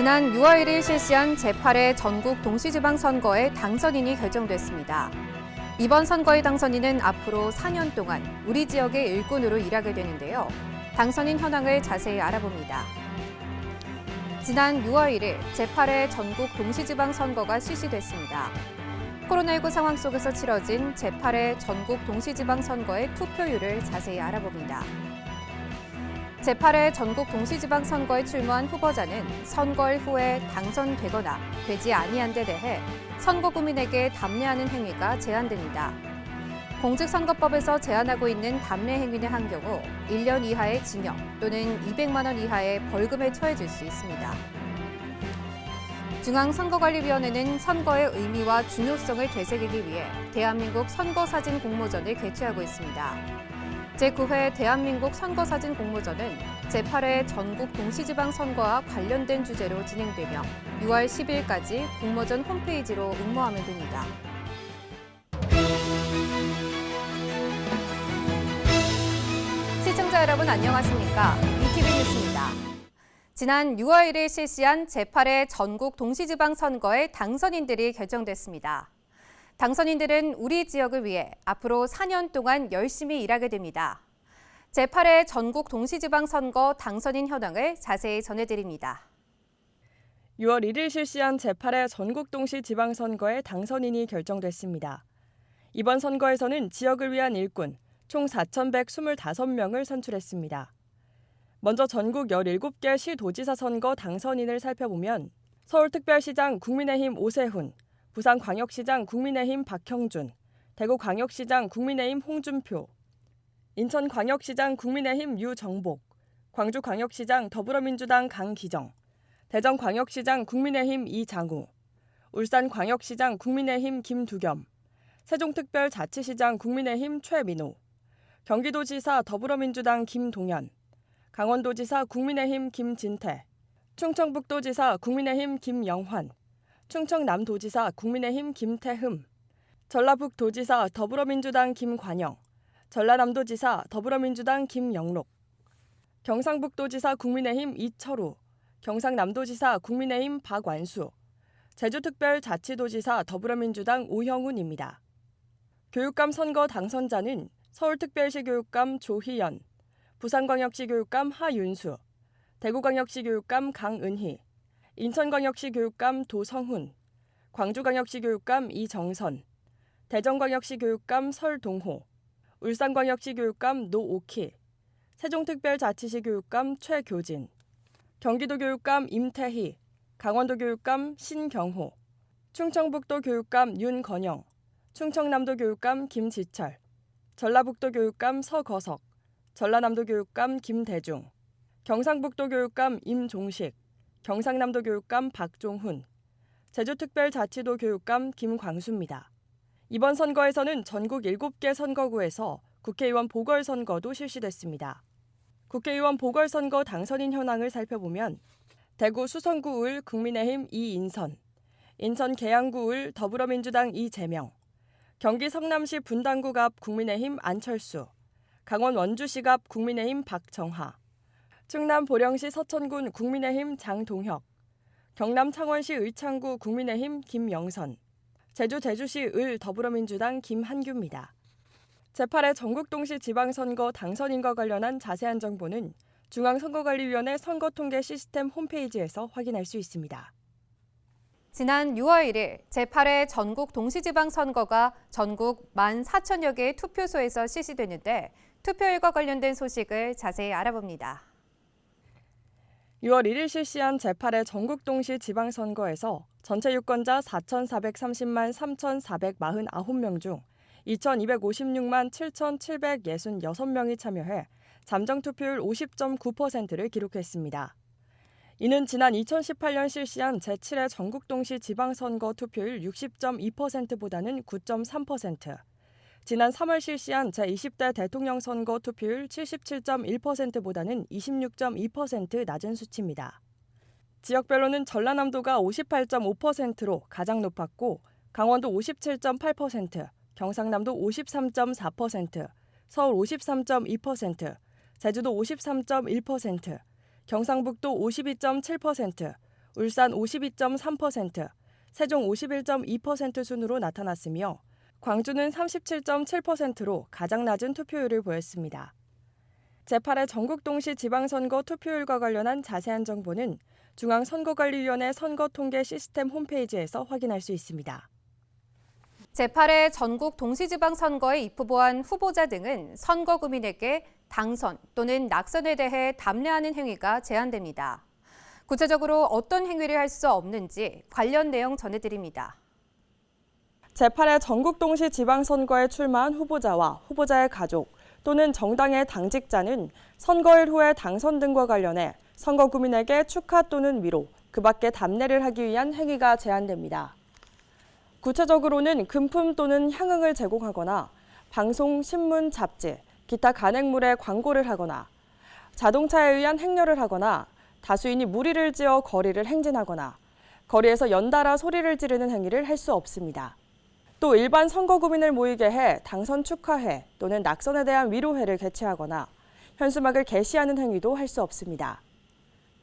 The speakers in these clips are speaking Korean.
지난 6월 1일 실시한 제8회 전국 동시지방선거의 당선인이 결정됐습니다. 이번 선거의 당선인은 앞으로 4년 동안 우리 지역의 일꾼으로 일하게 되는데요. 당선인 현황을 자세히 알아봅니다. 지난 6월 1일 제8회 전국 동시지방선거가 실시됐습니다. 코로나19 상황 속에서 치러진 제8회 전국 동시지방선거의 투표율을 자세히 알아봅니다. 제8회 전국 동시지방선거에 출마한 후보자는 선거일 후에 당선되거나 되지 아니한 데 대해 선거구민에게 담례하는 행위가 제한됩니다. 공직선거법에서 제한하고 있는 담례 행위를 한 경우 1년 이하의 징역 또는 200만 원 이하의 벌금에 처해질 수 있습니다. 중앙선거관리위원회는 선거의 의미와 중요성을 되새기기 위해 대한민국 선거사진 공모전을 개최하고 있습니다. 제9회 대한민국 선거사진 공모전은 제8회 전국 동시지방선거와 관련된 주제로 진행되며 6월 10일까지 공모전 홈페이지로 응모하면 됩니다. 시청자 여러분 안녕하십니까? ETV 뉴스입니다. 지난 6월 1일 실시한 제8회 전국 동시지방선거의 당선인들이 결정됐습니다. 당선인들은 우리 지역을 위해 앞으로 4년 동안 열심히 일하게 됩니다. 제8회 전국 동시지방선거 당선인 현황을 자세히 전해드립니다. 6월 1일 실시한 제8회 전국 동시지방선거의 당선인이 결정됐습니다. 이번 선거에서는 지역을 위한 일꾼 총 4,125명을 선출했습니다. 먼저 전국 17개 시도지사 선거 당선인을 살펴보면 서울특별시장 국민의힘 오세훈, 부산광역시장 국민의힘 박형준, 대구광역시장 국민의힘 홍준표, 인천광역시장 국민의힘 유정복, 광주광역시장 더불어민주당 강기정, 대전광역시장 국민의힘 이장우, 울산광역시장 국민의힘 김두겸, 세종특별자치시장 국민의힘 최민호, 경기도지사 더불어민주당 김동연, 강원도지사 국민의힘 김진태, 충청북도지사 국민의힘 김영환, 충청남도지사 국민의힘 김태흠, 전라북도지사 더불어민주당 김관영, 전라남도지사 더불어민주당 김영록, 경상북도지사 국민의힘 이철우, 경상남도지사 국민의힘 박완수, 제주특별자치도지사 더불어민주당 오형훈입니다. 교육감 선거 당선자는 서울특별시 교육감 조희연, 부산광역시 교육감 하윤수, 대구광역시 교육감 강은희, 인천광역시 교육감 도성훈, 광주광역시 교육감 이정선, 대전광역시 교육감 설동호, 울산광역시 교육감 노오키, 세종특별자치시 교육감 최교진, 경기도 교육감 임태희, 강원도 교육감 신경호, 충청북도 교육감 윤건영, 충청남도 교육감 김지철, 전라북도 교육감 서거석, 전라남도 교육감 김대중, 경상북도 교육감 임종식, 경상남도 교육감 박종훈, 제주특별자치도 교육감 김광수입니다. 이번 선거에서는 전국 7개 선거구에서 국회의원 보궐선거도 실시됐습니다. 국회의원 보궐선거 당선인 현황을 살펴보면 대구 수성구을 국민의힘 이인선, 인천 계양구을 더불어민주당 이재명, 경기 성남시 분당구 갑 국민의힘 안철수, 강원 원주시 갑 국민의힘 박정하, 충남 보령시 서천군 국민의힘 장동혁, 경남 창원시 의창구 국민의힘 김영선, 제주시 을 더불어민주당 김한규입니다. 제8회 전국동시 지방선거 당선인과 관련한 자세한 정보는 중앙선거관리위원회 선거통계 시스템 홈페이지에서 확인할 수 있습니다. 지난 6월 1일 제8회 전국 동시지방선거가 전국 14,000여 개의 투표소에서 실시되는데 투표율과 관련된 소식을 자세히 알아봅니다. 6월 1일 실시한 제8회 전국 동시 지방선거에서 전체 유권자 4,430만 3,449명 중 2,256만 7,766명이 참여해 잠정투표율 50.9%를 기록했습니다. 이는 지난 2018년 실시한 제7회 전국 동시 지방선거 투표율 60.2%보다는 9.3%, 지난 3월 실시한 제20대 대통령 선거 투표율 77.1%보다는 26.2% 낮은 수치입니다. 지역별로는 전라남도가 58.5%로 가장 높았고 강원도 57.8%, 경상남도 53.4%, 서울 53.2%, 제주도 53.1%, 경상북도 52.7%, 울산 52.3%, 세종 51.2% 순으로 나타났으며 광주는 37.7%로 가장 낮은 투표율을 보였습니다. 제8회 전국 동시 지방선거 투표율과 관련한 자세한 정보는 중앙선거관리위원회 선거통계 시스템 홈페이지에서 확인할 수 있습니다. 제8회 전국 동시지방선거에 입후보한 후보자 등은 선거구민에게 당선 또는 낙선에 대해 담례하는 행위가 제한됩니다. 구체적으로 어떤 행위를 할 수 없는지 관련 내용 전해드립니다. 제8회 전국 동시 지방선거에 출마한 후보자와 후보자의 가족 또는 정당의 당직자는 선거일 후에 당선 등과 관련해 선거구민에게 축하 또는 위로, 그 밖에 담례를 하기 위한 행위가 제한됩니다. 구체적으로는 금품 또는 향응을 제공하거나 방송, 신문, 잡지, 기타 간행물에 광고를 하거나 자동차에 의한 행렬을 하거나 다수인이 무리를 지어 거리를 행진하거나 거리에서 연달아 소리를 지르는 행위를 할 수 없습니다. 또 일반 선거구민을 모이게 해 당선 축하회 또는 낙선에 대한 위로회를 개최하거나 현수막을 게시하는 행위도 할 수 없습니다.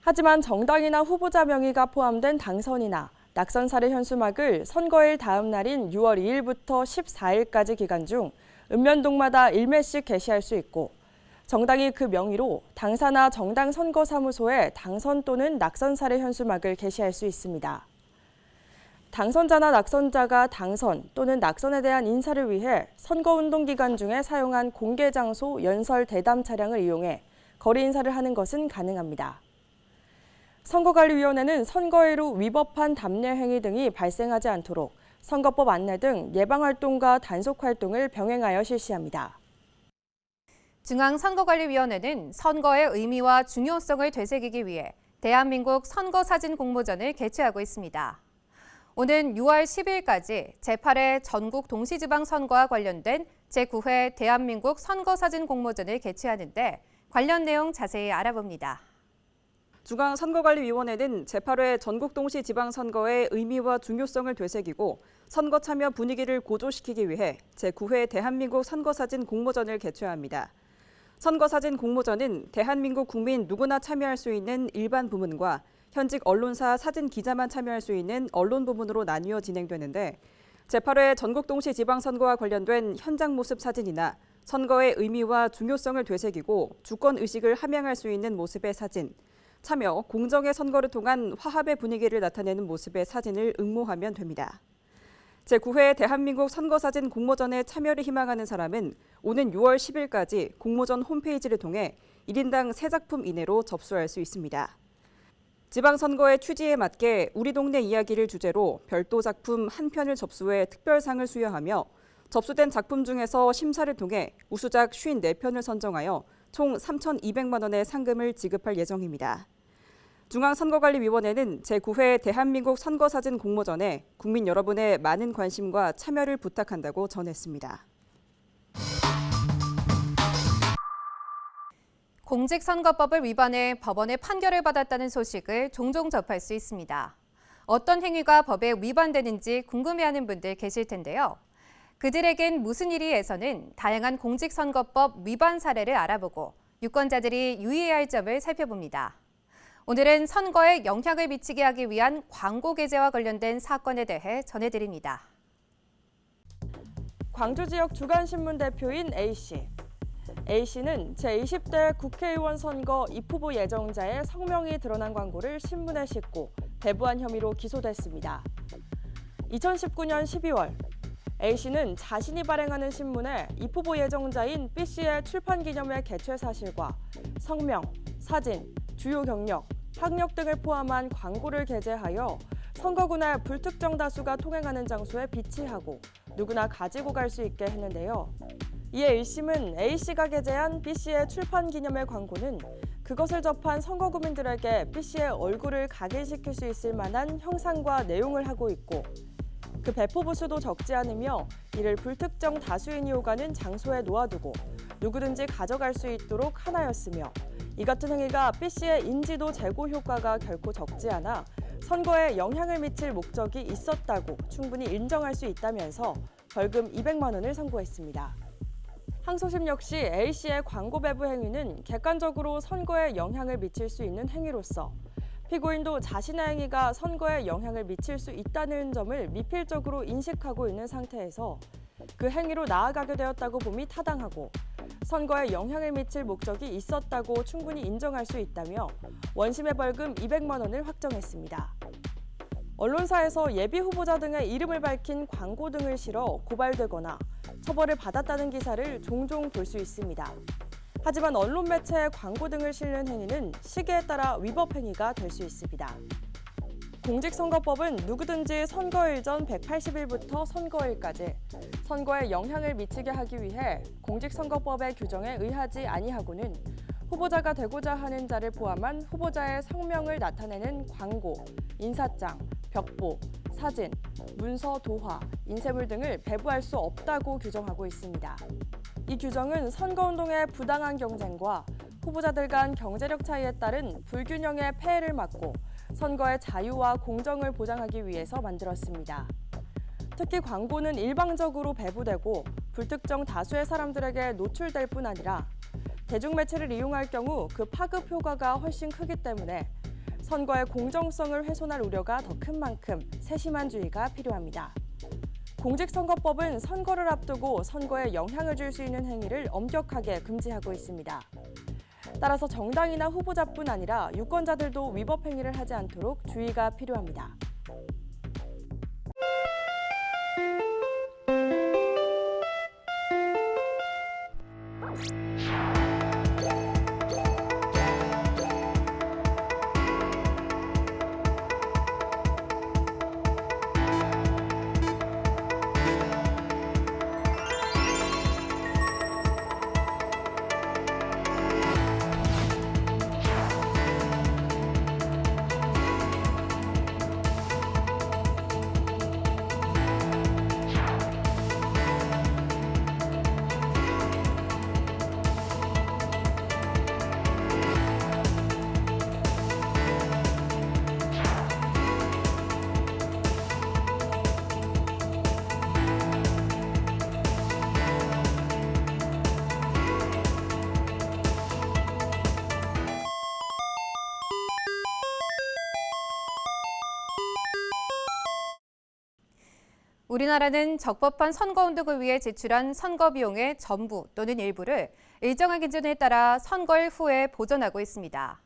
하지만 정당이나 후보자 명의가 포함된 당선이나 낙선 사례 현수막을 선거일 다음 날인 6월 2일부터 14일까지 기간 중 읍면동마다 1매씩 게시할 수 있고 정당이 그 명의로 당사나 정당 선거사무소에 당선 또는 낙선 사례 현수막을 게시할 수 있습니다. 당선자나 낙선자가 당선 또는 낙선에 대한 인사를 위해 선거운동 기간 중에 사용한 공개장소 연설 대담 차량을 이용해 거리 인사를 하는 것은 가능합니다. 선거관리위원회는 선거일 후 위법한 담례 행위 등이 발생하지 않도록 선거법 안내 등 예방활동과 단속활동을 병행하여 실시합니다. 중앙선거관리위원회는 선거의 의미와 중요성을 되새기기 위해 대한민국 선거사진 공모전을 개최하고 있습니다. 오는 6월 10일까지 제8회 전국 동시지방선거와 관련된 제9회 대한민국 선거사진 공모전을 개최하는데 관련 내용 자세히 알아봅니다. 중앙선거관리위원회는 제8회 전국 동시지방선거의 의미와 중요성을 되새기고 선거 참여 분위기를 고조시키기 위해 제9회 대한민국 선거사진 공모전을 개최합니다. 선거사진 공모전은 대한민국 국민 누구나 참여할 수 있는 일반 부문과 현직 언론사 사진 기자만 참여할 수 있는 언론 부문으로 나뉘어 진행되는데 제8회 전국 동시지방선거와 관련된 현장 모습 사진이나 선거의 의미와 중요성을 되새기고 주권의식을 함양할 수 있는 모습의 사진, 참여, 공정의 선거를 통한 화합의 분위기를 나타내는 모습의 사진을 응모하면 됩니다. 제9회 대한민국 선거사진 공모전에 참여를 희망하는 사람은 오는 6월 10일까지 공모전 홈페이지를 통해 1인당 3작품 이내로 접수할 수 있습니다. 지방선거의 취지에 맞게 우리 동네 이야기를 주제로 별도 작품 한 편을 접수해 특별상을 수여하며 접수된 작품 중에서 심사를 통해 우수작 54편을 선정하여 총 3,200만 원의 상금을 지급할 예정입니다. 중앙선거관리위원회는 제9회 대한민국 선거사진 공모전에 국민 여러분의 많은 관심과 참여를 부탁한다고 전했습니다. 공직선거법을 위반해 법원의 판결을 받았다는 소식을 종종 접할 수 있습니다. 어떤 행위가 법에 위반되는지 궁금해하는 분들 계실 텐데요. 그들에겐 무슨 일이에서는 다양한 공직선거법 위반 사례를 알아보고 유권자들이 유의해야 할 점을 살펴봅니다. 오늘은 선거에 영향을 미치게 하기 위한 광고 게재와 관련된 사건에 대해 전해드립니다. 광주 지역 주간신문 대표인 A씨. A씨는 제20대 국회의원 선거 입후보 예정자의 성명이 드러난 광고를 신문에 싣고 배부한 혐의로 기소됐습니다. 2019년 12월 A씨는 자신이 발행하는 신문에 입후보 예정자인 B씨의 출판 기념회 개최 사실과 성명, 사진, 주요 경력, 학력 등을 포함한 광고를 게재하여 선거구내 불특정 다수가 통행하는 장소에 비치하고 누구나 가지고 갈 수 있게 했는데요. 이에 1심은 A씨가 게재한 B씨의 출판 기념회 광고는 그것을 접한 선거구민들에게 B씨의 얼굴을 각인시킬 수 있을 만한 형상과 내용을 하고 있고 그 배포 부수도 적지 않으며 이를 불특정 다수인이 오가는 장소에 놓아두고 누구든지 가져갈 수 있도록 하나였으며 이 같은 행위가 B씨의 인지도 제고 효과가 결코 적지 않아 선거에 영향을 미칠 목적이 있었다고 충분히 인정할 수 있다면서 벌금 200만 원을 선고했습니다. 항소심 역시 A씨의 광고 배부 행위는 객관적으로 선거에 영향을 미칠 수 있는 행위로서 피고인도 자신의 행위가 선거에 영향을 미칠 수 있다는 점을 미필적으로 인식하고 있는 상태에서 그 행위로 나아가게 되었다고 봄이 타당하고 선거에 영향을 미칠 목적이 있었다고 충분히 인정할 수 있다며 원심의 벌금 200만 원을 확정했습니다. 언론사에서 예비 후보자 등의 이름을 밝힌 광고 등을 실어 고발되거나 처벌을 받았다는 기사를 종종 볼 수 있습니다. 하지만 언론 매체에 광고 등을 실는 행위는 시기에 따라 위법 행위가 될 수 있습니다. 공직선거법은 누구든지 선거일 전 180일부터 선거일까지 선거에 영향을 미치게 하기 위해 공직선거법의 규정에 의하지 아니하고는 후보자가 되고자 하는 자를 포함한 후보자의 성명을 나타내는 광고, 인사장, 벽보, 사진, 문서 도화, 인쇄물 등을 배부할 수 없다고 규정하고 있습니다. 이 규정은 선거운동의 부당한 경쟁과 후보자들 간 경제력 차이에 따른 불균형의 폐해를 막고 선거의 자유와 공정을 보장하기 위해서 만들었습니다. 특히 광고는 일방적으로 배부되고 불특정 다수의 사람들에게 노출될 뿐 아니라 대중매체를 이용할 경우 그 파급 효과가 훨씬 크기 때문에 선거의 공정성을 훼손할 우려가 더 큰 만큼 세심한 주의가 필요합니다. 공직선거법은 선거를 앞두고 선거에 영향을 줄 수 있는 행위를 엄격하게 금지하고 있습니다. 따라서 정당이나 후보자뿐 아니라 유권자들도 위법 행위를 하지 않도록 주의가 필요합니다. 우리나라는 적법한 선거운동을 위해 지출한 선거 비용의 전부 또는 일부를 일정한 기준에 따라 선거일 후에 보전하고 있습니다.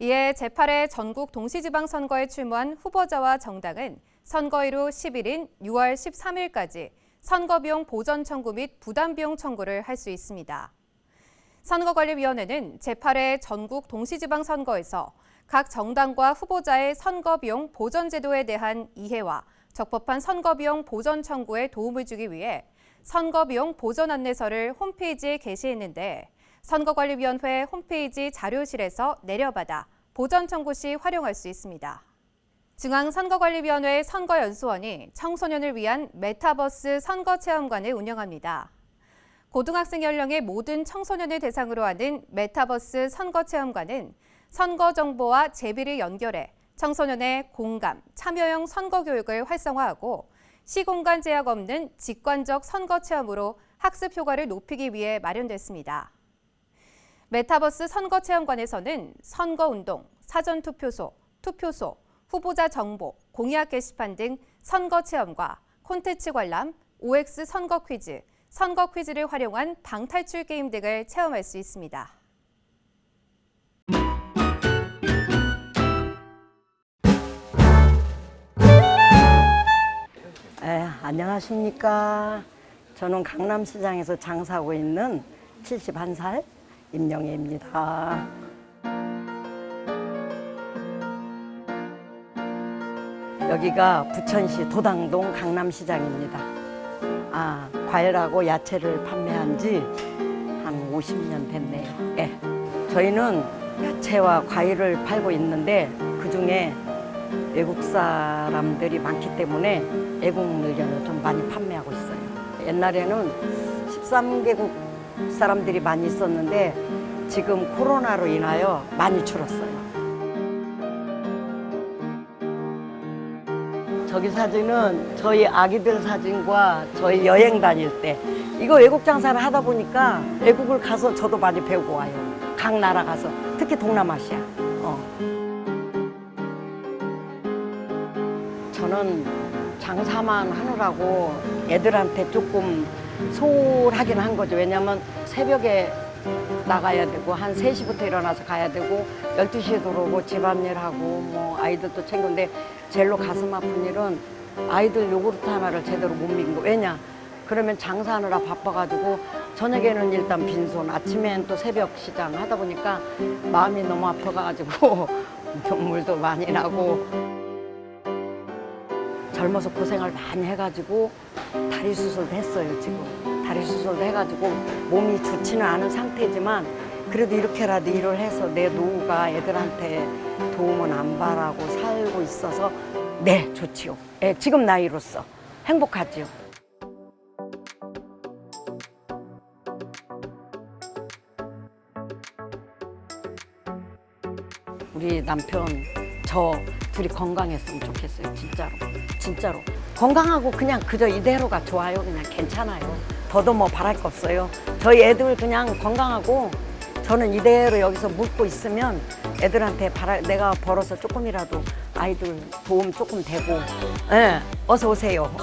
이에 제8회 전국 동시지방선거에 출마한 후보자와 정당은 선거일 후 10일인 6월 13일까지 선거비용 보전 청구 및 부담비용 청구를 할 수 있습니다. 선거관리위원회는 제8회 전국 동시지방선거에서 각 정당과 후보자의 선거비용 보전 제도에 대한 이해와 적법한 선거비용 보전 청구에 도움을 주기 위해 선거비용 보전 안내서를 홈페이지에 게시했는데 선거관리위원회 홈페이지 자료실에서 내려받아 보전 청구 시 활용할 수 있습니다. 중앙선거관리위원회 선거연수원이 청소년을 위한 메타버스 선거체험관을 운영합니다. 고등학생 연령의 모든 청소년을 대상으로 하는 메타버스 선거체험관은 선거 정보와 제비를 연결해 청소년의 공감, 참여형 선거 교육을 활성화하고 시공간 제약 없는 직관적 선거 체험으로 학습 효과를 높이기 위해 마련됐습니다. 메타버스 선거 체험관에서는 선거운동, 사전투표소, 투표소, 후보자 정보, 공약 게시판 등 선거 체험과 콘텐츠 관람, OX 선거 퀴즈, 선거 퀴즈를 활용한 방탈출 게임 등을 체험할 수 있습니다. 안녕하십니까. 저는 강남시장에서 장사하고 있는 71살 임영애입니다. 여기가 부천시 도당동 강남시장입니다. 과일하고 야채를 판매한 지 한 50년 됐네요. 예. 저희는 야채와 과일을 팔고 있는데 그중에 외국 사람들이 많기 때문에 애국 물건을 좀 많이 판매하고 있어요. 옛날에는 13개국 사람들이 많이 있었는데 지금 코로나로 인하여 많이 줄었어요. 저기 사진은 저희 아기들 사진과 저희 여행 다닐 때 이거 외국 장사를 하다 보니까 외국을 가서 저도 많이 배우고 와요. 각 나라 가서 특히 동남아시아. 전에는 장사만 하느라고 애들한테 조금 소홀하긴 한 거죠. 왜냐면 새벽에 나가야 되고 한 3시부터 일어나서 가야 되고 12시에 들어오고 집안일하고 뭐 아이들도 챙겼는데 제일로 가슴 아픈 일은 아이들 요구르트 하나를 제대로 못 먹인 거. 왜냐? 그러면 장사하느라 바빠가지고 저녁에는 일단 빈손, 아침엔 또 새벽 시장 하다 보니까 마음이 너무 아파가지고 눈물도 많이 나고 젊어서 고생을 많이 해가지고 다리 수술도 했어요. 지금 다리 수술도 해가지고 몸이 좋지는 않은 상태지만 그래도 이렇게라도 일을 해서 내 노후가 애들한테 도움은 안 바라고 살고 있어서 네, 좋지요. 네, 지금 나이로서 행복하지요. 우리 남편 저 둘이 건강했으면 좋겠어요. 진짜로 건강하고 그냥 그저 이대로가 좋아요. 그냥 괜찮아요. 더도 뭐 바랄 거 없어요. 저희 애들 그냥 건강하고 저는 이대로 여기서 묵고 있으면 애들한테 내가 벌어서 조금이라도 아이들 도움 조금 되고. 예, 어서 오세요.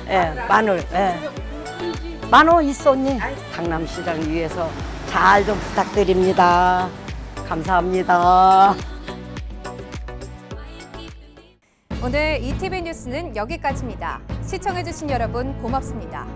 예, 마늘. 예. 마늘 있어 언니. 강남시장 위해서 잘 좀 부탁드립니다. 감사합니다. 오늘 ETV 뉴스는 여기까지입니다. 시청해주신 여러분 고맙습니다.